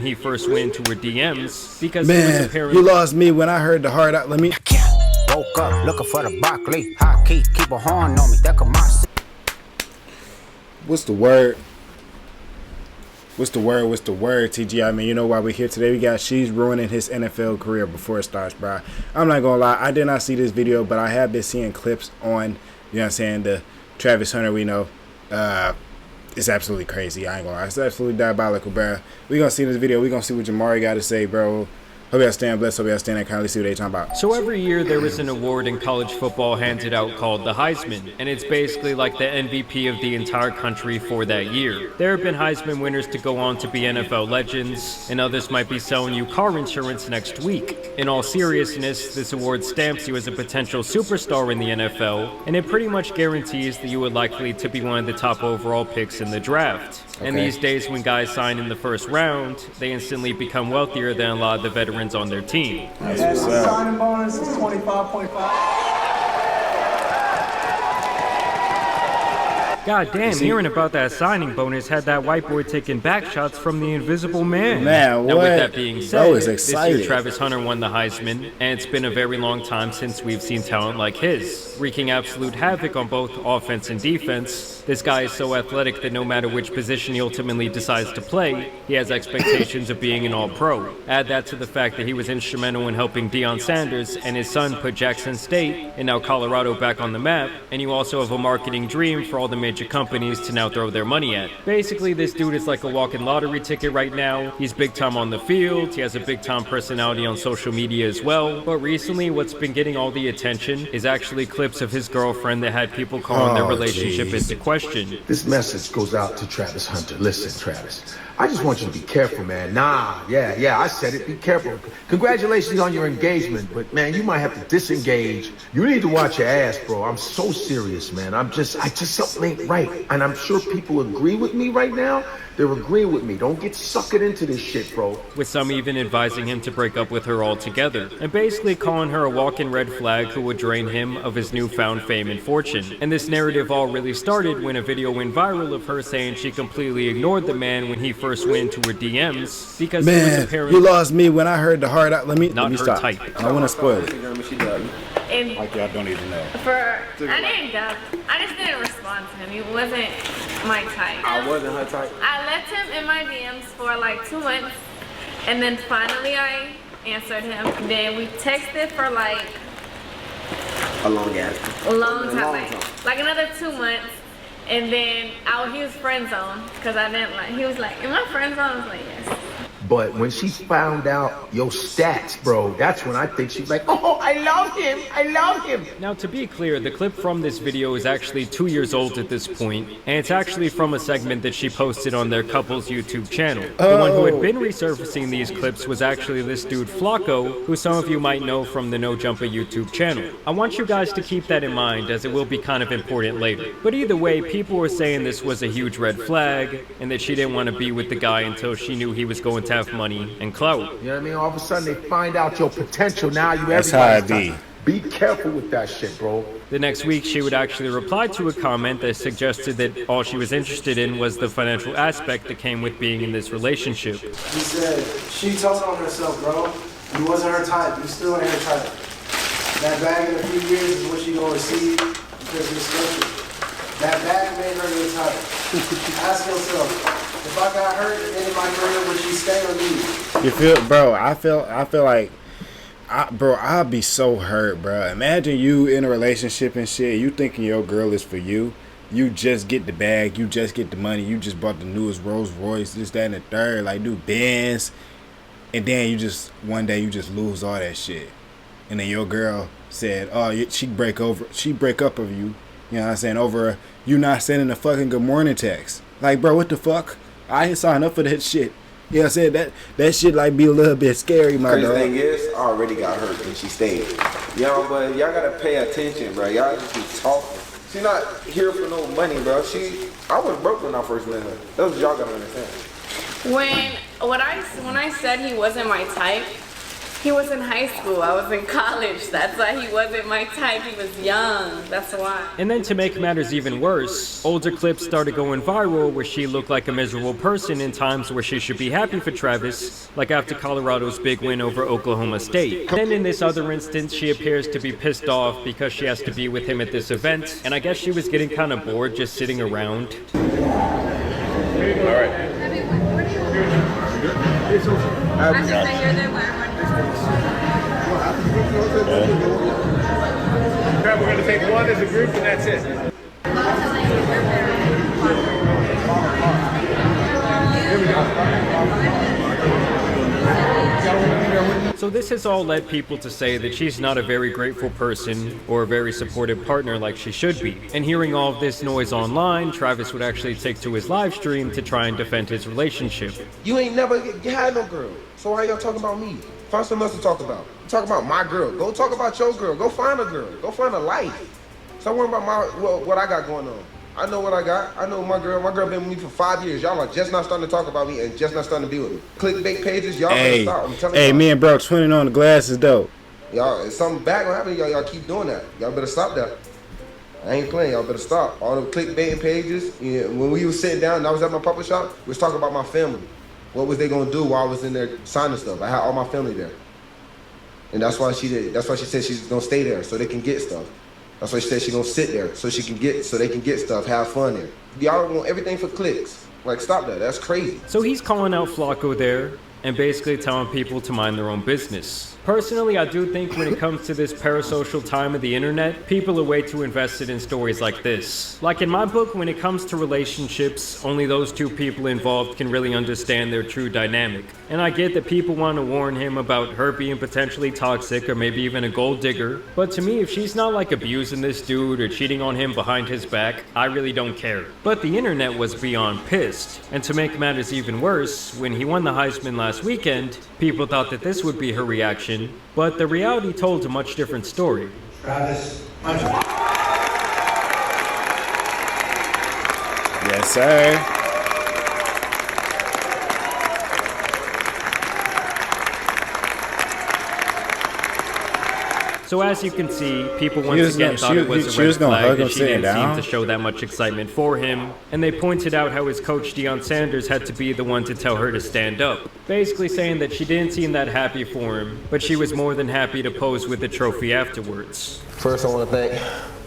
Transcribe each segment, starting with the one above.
he first went into her DMs because man, you lost me when I heard the hard out. Let me. Woke up looking for the broccoli. Hot key, keep a horn on me. That could my. What's the word? What's the word, TG? I mean, you know why we're here today? We got She's ruining his NFL career before it starts, bro. I'm not gonna lie, I did not see this video, but I have been seeing clips on, you know what I'm saying, the Travis Hunter we know. It's absolutely crazy. I ain't gonna lie. It's absolutely diabolical, bro. We gonna see this video. We gonna see what Jamari got to say, bro. Hope y'all staying blessed. Hope y'all staying at kindly. See what they talking about. So every year there is an award in college football handed out called the Heisman, and it's basically like the MVP of the entire country for that year. There have been Heisman winners to go on to be NFL legends, and others might be selling you car insurance next week. In all seriousness, this award stamps you as a potential superstar in the NFL, and it pretty much guarantees that you are likely to be one of the top overall picks in the draft. And these days, when guys sign in the first round, they instantly become wealthier than a lot of the veterans on their team. That's what's up. Signing bonus is 25.5. God damn, hearing about that signing bonus had that white boy taking back shots from the Invisible Man. Man, now, what? with that being said, this year excited. Travis Hunter won the Heisman, and it's been a very long time since we've seen talent like his, wreaking absolute havoc on both offense and defense. This guy is so athletic that no matter which position he ultimately decides to play, he has expectations of being an all-pro. Add that to the fact that he was instrumental in helping Deion Sanders and his son put Jackson State and now Colorado back on the map, and you also have a marketing dream for all the major companies to now throw their money at. Basically, this dude is like a walking lottery ticket right now. He's big time on the field, he has a big time personality on social media as well, but recently what's been getting all the attention is actually clips of his girlfriend that had people calling their relationship into question. This message goes out to Travis Hunter. Listen, Travis, I just want you to be careful, man. I said it, be careful. Congratulations on your engagement, but man, you might have to disengage. You need to watch your ass, bro. I'm so serious, man. I just something ain't right. And I'm sure people agree with me right now. They're agreeing with me. Don't get sucked into this shit, bro. With some even advising him to break up with her altogether, and basically calling her a walking red flag who would drain him of his newfound fame and fortune. And this narrative all really started when a video went viral of her saying she completely ignored the man when he first went into her DMs because he was apparently you lost me when I heard the hard out. Let me stop. type. I don't want to spoil it. And Like y'all don't even know. I didn't dub. I just didn't respond to him. He wasn't my type. I wasn't her type. I left him in my DMs for like 2 months, and then finally I answered him. Then we texted for like A long time, like another 2 months, and then he was friend zoned because I didn't like. He was like, "Am I friend zoned?" I was like, "Yes." But when she found out your stats, bro, that's when I think she's like, oh, I love him. I love him. Now, to be clear, the clip from this video is actually 2 years old at this point, and it's actually from a segment that she posted on their couple's YouTube channel. The one who had been resurfacing these clips was actually this dude Flacco, who some of you might know from the No Jumper YouTube channel. I want you guys to keep that in mind, as it will be kind of important later. But either way, people were saying this was a huge red flag, and that she didn't want to be with the guy until she knew he was going to have money and clout. You know what I mean? All of a sudden they find out your potential. Now you That's how it everybody's be careful with that shit, bro. The next week, she would actually reply to a comment that suggested that all she was interested in was the financial aspect that came with being in this relationship. He said, she told on herself, bro. You wasn't her type. You still ain't her type. That bag in a few years is what she gonna receive because you're special. That bag made her your type. Ask yourself, if I got hurt at the end of my career, would she stay or leave? You feel, bro? I feel like, I'll be so hurt, bro. Imagine you in a relationship and shit. You thinking your girl is for you. You just get the bag. You just get the money. You just bought the newest Rolls Royce, this, that, and the third, like new Benz, and then one day you just lose all that shit. And then your girl said, "Oh, she break up of you." You know what I'm saying? Over you not sending a fucking good morning text. Like, bro, what the fuck? I ain't signed up for that shit. You know what I'm saying? That shit like be a little bit scary, my dog. Crazy thing is, I already got hurt and she stayed. Yo, but y'all gotta pay attention, bro. Y'all just be talking. She not here for no money, bro. I was broke when I first met her. That's what y'all gotta understand. When I said he wasn't my type, He was in high school. I was in college. That's why he wasn't my type. He was young. That's why. And then to make matters even worse, older clips started going viral where she looked like a miserable person in times where she should be happy for Travis, like after Colorado's big win over Oklahoma State. Then in this other instance, she appears to be pissed off because she has to be with him at this event, and I guess she was getting kind of bored just sitting around. We're going to take one as a group and that's it. Here we go. So this has all led people to say that she's not a very grateful person or a very supportive partner like she should be. And hearing all of this noise online, Travis would actually take to his live stream to try and defend his relationship. You ain't never had no girl, so why y'all talking about me? Find something else to talk about. Talk about my girl. Go talk about your girl. Go find a girl. Go find a life. Stop worrying about what I got going on. I know what I got. I know my girl. My girl been with me for 5 years. Y'all are just not starting to talk about me and just not starting to be with me. Clickbait pages, y'all better stop. I'm telling y'all. Me and bro twinning on the glass is dope. Y'all, if something bad gonna happen, y'all keep doing that. Y'all better stop that. I ain't playing. Y'all better stop. All the clickbaiting pages. You know, when we was sitting down and I was at my puppet shop, we was talking about my family. What was they gonna do while I was in there signing stuff? I had all my family there. And that's why she did. That's why she said she's gonna stay there so they can get stuff. That's why she said she's gonna sit there so they can get stuff, have fun there. Y'all want everything for clicks. Like, stop that. That's crazy. So he's calling out Flacco there and basically telling people to mind their own business. Personally, I do think when it comes to this parasocial time of the internet, people are way too invested in stories like this. Like in my book, when it comes to relationships, only those two people involved can really understand their true dynamic. And I get that people want to warn him about her being potentially toxic or maybe even a gold digger, but to me, if she's not like abusing this dude or cheating on him behind his back, I really don't care. But the internet was beyond pissed. And to make matters even worse, when he won the Heisman last weekend, people thought that this would be her reaction, but the reality told a much different story. Travis, Yes, sir. So as you can see, people once again thought it was a red flag that she didn't seem to show that much excitement for him, and they pointed out how his coach Deion Sanders had to be the one to tell her to stand up, basically saying that she didn't seem that happy for him, but she was more than happy to pose with the trophy afterwards. First, I want to thank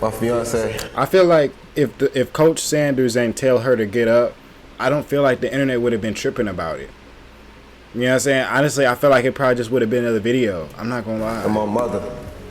my fiance. I feel like if Coach Sanders ain't tell her to get up, I don't feel like the internet would have been tripping about it. You know what I'm saying? Honestly, I feel like it probably just would have been another video. I'm not gonna lie. And my mother.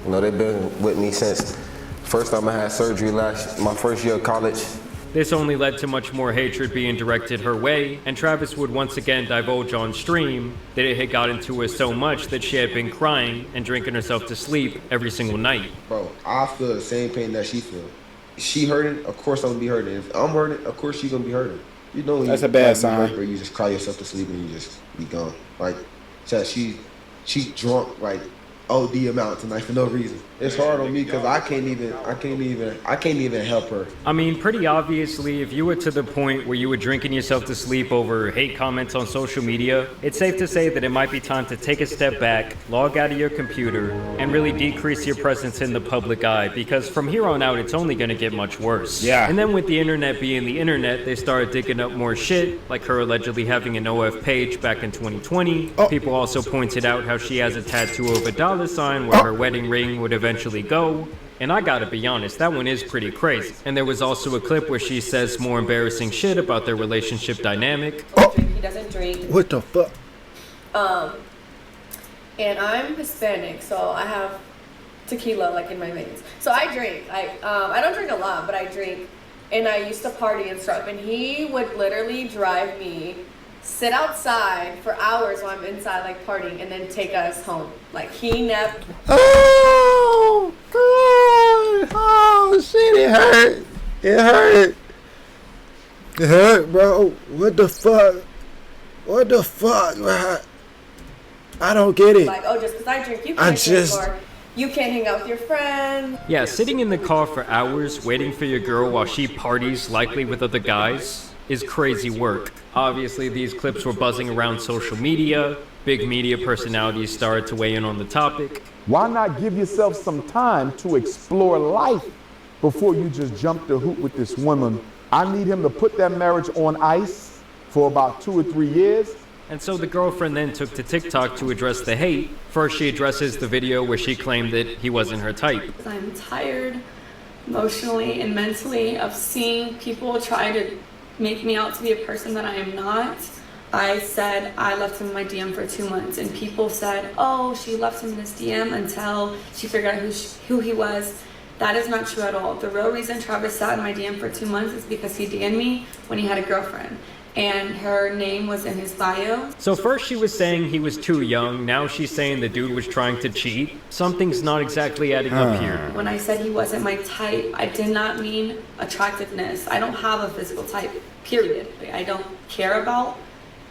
You know, they've been with me since first time I had surgery my first year of college. This only led to much more hatred being directed her way, and Travis would once again divulge on stream that it had gotten to her so much that she had been crying and drinking herself to sleep every single night. Bro, I feel the same pain that she feels. She hurting, of course I'm gonna be hurting. If I'm hurting, of course she's gonna be hurting. You know, that's a bad sign. Where you just cry yourself to sleep and you just be gone. Like, she drunk like OD amount tonight for no reason. It's hard on me because I can't even help her. I mean, pretty obviously, if you were to the point where you were drinking yourself to sleep over hate comments on social media, it's safe to say that it might be time to take a step back, log out of your computer, and really decrease your presence in the public eye, because from here on out, it's only gonna get much worse. Yeah. And then with the internet being the internet, they started digging up more shit, like her allegedly having an OF page back in 2020. People also pointed out how she has a tattoo of a $sign where her wedding ring would eventually go. And I gotta be honest, that one is pretty crazy. And there was also a clip where she says more embarrassing shit about their relationship dynamic. He doesn't drink. What the fuck? And I'm Hispanic, so I have tequila like in my veins. So I drink. I don't drink a lot, but I drink. And I used to party and stuff. And he would literally drive me, sit outside for hours while I'm inside like partying, and then take us home. Like he never. Oh God! Oh shit! It hurt. It hurt. It hurt, bro. What the fuck? What the fuck, bro? I don't get it. Like, oh, just because I drink, you can't drink, or you can't hang out with your friends. Yeah, sitting in the car for hours waiting for your girl while she parties, likely with other guys. is crazy work. Obviously, these clips were buzzing around social media. Big media personalities started to weigh in on the topic. Why not give yourself some time to explore life before you just jump the hoop with this woman? I need him to put that marriage on ice for about 2 or 3 years. And so the girlfriend then took to TikTok to address the hate. First, she addresses the video where she claimed that he wasn't her type. I'm tired emotionally and mentally of seeing people try to make me out to be a person that I am not. I said I left him in my DM for 2 months, and people said, oh, she left him in his DM until she figured out who he was. That is not true at all. The real reason Travis sat in my DM for 2 months is because he DM'd me when he had a girlfriend, and her name was in his bio. So first she was saying he was too young, now she's saying the dude was trying to cheat. Something's not exactly adding up here. When I said he wasn't my type, I did not mean attractiveness. I don't have a physical type, period. I don't care about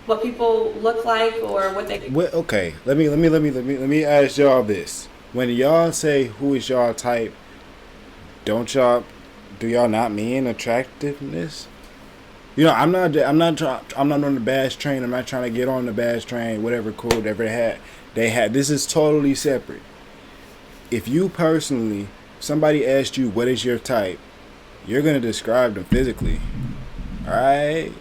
what people look like or what they... Well, okay, let me ask y'all this. When y'all say who is y'all type, do y'all not mean attractiveness? You know, I'm not on the bash train. I'm not trying to get on the bash train. Whatever cool, whatever they had. This is totally separate. If you personally, somebody asked you what is your type, you're gonna describe them physically. All right.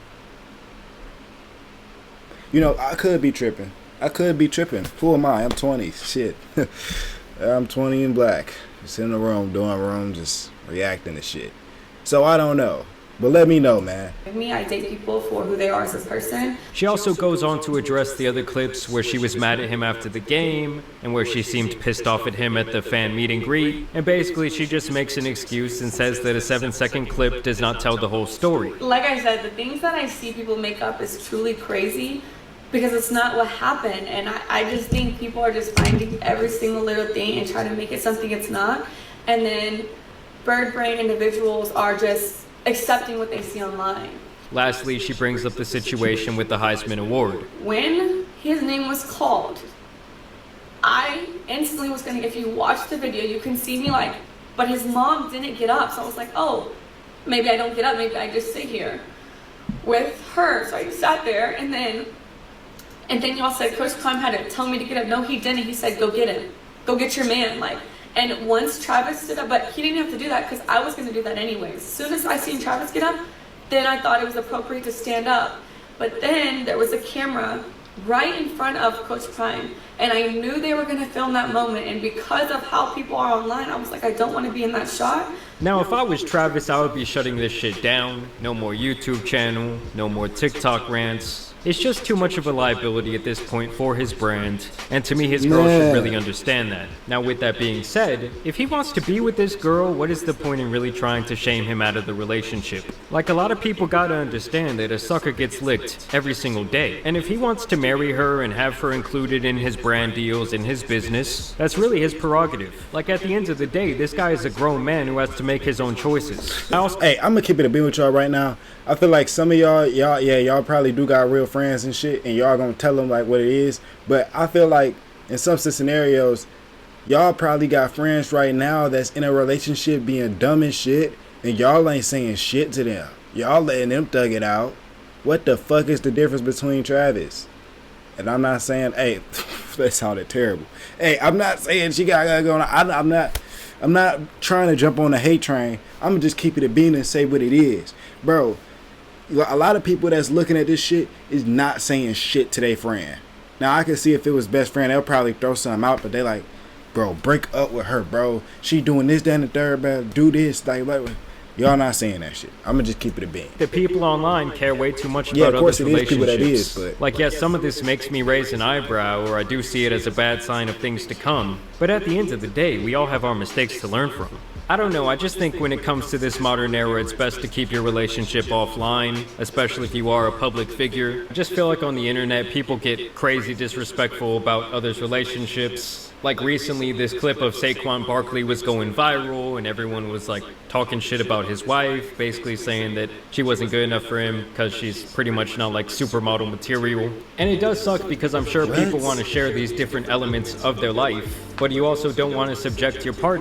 You know, I could be tripping. Who am I? I'm 20. Shit. I'm 20 and black. Just in the room, doing room, just reacting to shit. So I don't know. But let me know, man. Me, I date people for who they are as a person. She also goes on to address the other clips where she was mad at him after the game and where she seemed pissed off at him at the fan meet and greet. And basically she just makes an excuse and says that a 7-second clip does not tell the whole story. Like I said, the things that I see people make up is truly crazy because it's not what happened. And I just think people are just finding every single little thing and trying to make it something it's not. And then bird brain individuals are just accepting what they see online. Lastly, she brings up the situation with the Heisman Award. When his name was called, I instantly was gonna, if you watch the video, you can see me like, but his mom didn't get up. So I was like, oh, maybe I don't get up, maybe I just sit here with her. So I sat there and then y'all said Coach Prime had to tell me to get up. No, he didn't. He said, go get him. Go get your man. Like, and once Travis stood up, but he didn't have to do that because I was going to do that anyways. As soon as I seen Travis get up, then I thought it was appropriate to stand up. But then there was a camera right in front of Coach Prime, and I knew they were going to film that moment. And because of how people are online, I was like, I don't want to be in that shot. Now, if I was Travis, I would be shutting this shit down. No more YouTube channel, no more TikTok rants. It's just too much of a liability at this point for his brand, and to me his girl should really understand that. Now with that being said, if he wants to be with this girl, what is the point in really trying to shame him out of the relationship? Like, a lot of people gotta understand that a sucker gets licked every single day, and if he wants to marry her and have her included in his brand deals and his business, that's really his prerogative. Like, at the end of the day, this guy is a grown man who has to make his own choices. Hey, I'm gonna keep it a beat with y'all right now. I feel like some of y'all probably do got real friends and shit, and y'all gonna tell them like what it is. But I feel like in some scenarios, y'all probably got friends right now that's in a relationship being dumb as shit, and y'all ain't saying shit to them. Y'all letting them thug it out. What the fuck is the difference between Travis? And I'm not saying, hey, that sounded terrible. Hey, I'm not saying she got going on. I'm not trying to jump on the hate train. I'm gonna just keep it a bean and say what it is, bro. A lot of people that's looking at this shit is not saying shit to their friend. Now, I can see if it was best friend, they'll probably throw something out, but they like, bro, break up with her, bro. She doing this, that, and the third, bro. Do this, like y'all not saying that shit. I'm gonna just keep it a bean. The people online care way too much about others' relationships. That is, but like, yes, some of this makes me raise an eyebrow, or I do see it as a bad sign of things to come. But at the end of the day, we all have our mistakes to learn from. I don't know, I just think when it comes to this modern era, it's best to keep your relationship offline, especially if you are a public figure. I just feel like on the internet, people get crazy disrespectful about others' relationships. Like recently, this clip of Saquon Barkley was going viral, and everyone was like talking shit about his wife, basically saying that she wasn't good enough for him because she's pretty much not like supermodel material. And it does suck because I'm sure people want to share these different elements of their life, but you also don't want to subject your partner